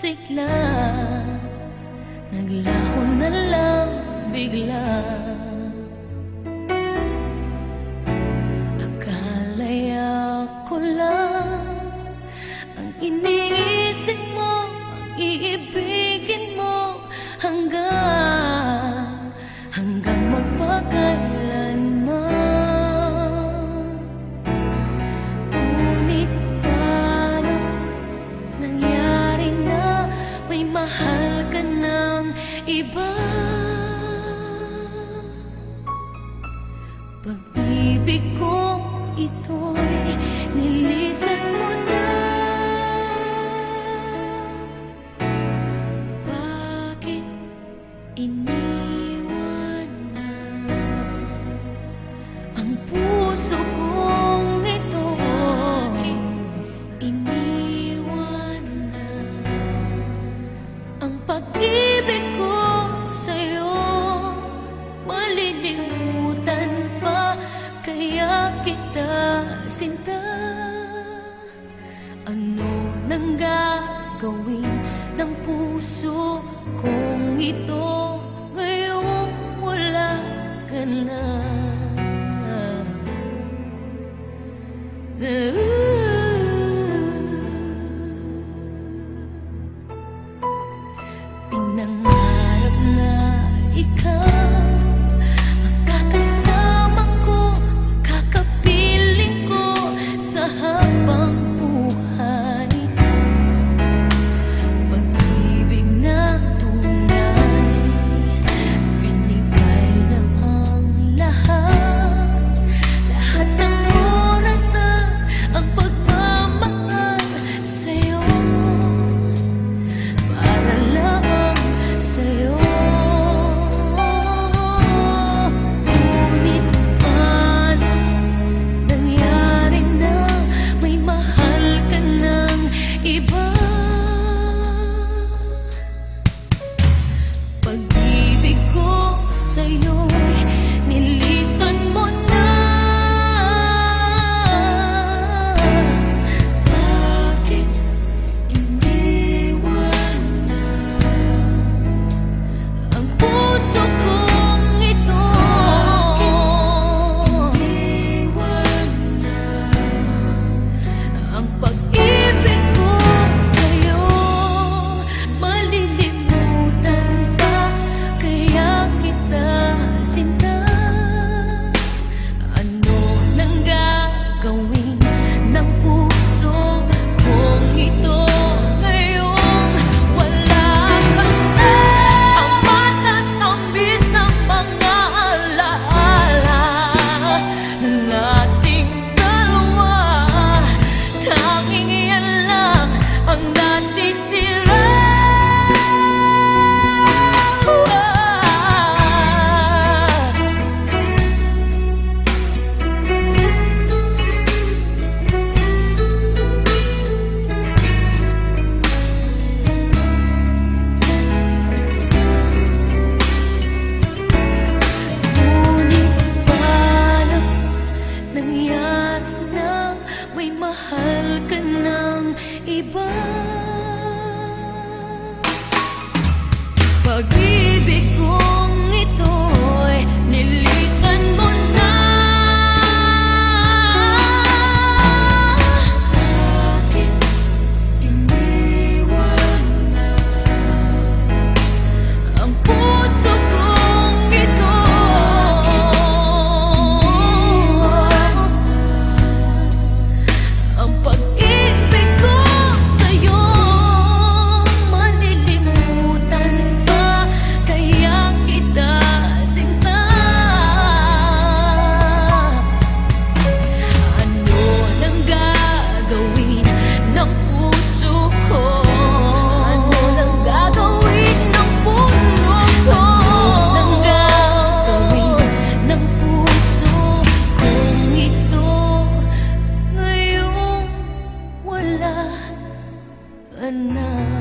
sigla, naglaho na lang bigla. Akala'y ako lang ang iniisip mo, ang iibigin mo hanggang magpakailanman. Ngunit paano nangyari na may mahal ka ng iba? Pag-ibig ko ito'y nilisan mo na. Bakit iniwan na ang puso kong ito? Bakit iniwan na ang pag-ibig ko sa'yo? Malilimutan pa kaya kita sinta? Ano nang gagawin ng puso kong ito ngayong wala ka na? Pinangarap na ikaw makakasama ko, makakapiling ko sa habang buhay. Pag-ibig na tunay, binigay na ang lahat, lahat ng oras at ang pagmamahal sa'yo, para lamang sa'yo. Ngunit paano nangyari na may mahal ka ng iba? Pag-ibig ko sa'yo'y nilisan mo na. Bakit iniwan na ang puso kong ito? Iniwan na ang pag-ibig ko sa'yo. Malilimutan pa kaya kita sinta? Ano nang gagawin ng puso kong ito ngayong wala ka na? Ang matatamis ng mga alaala nating dalawa, tanging yan lang ang natitira. Ngunit paano nangyari na may mahal ka ng iba? Pag-ibig kong ito'y nilisan mo na. Bakit iniwan na ang puso kong ito? Ang pag-ibig ko sa'yo, malilimutan pa kaya kita sinta? Ano nang gagawin ng puso ko? Ano nang gagawin ng puso ko? Ano nang gagawin ng puso kong ito ngayong wala ka na?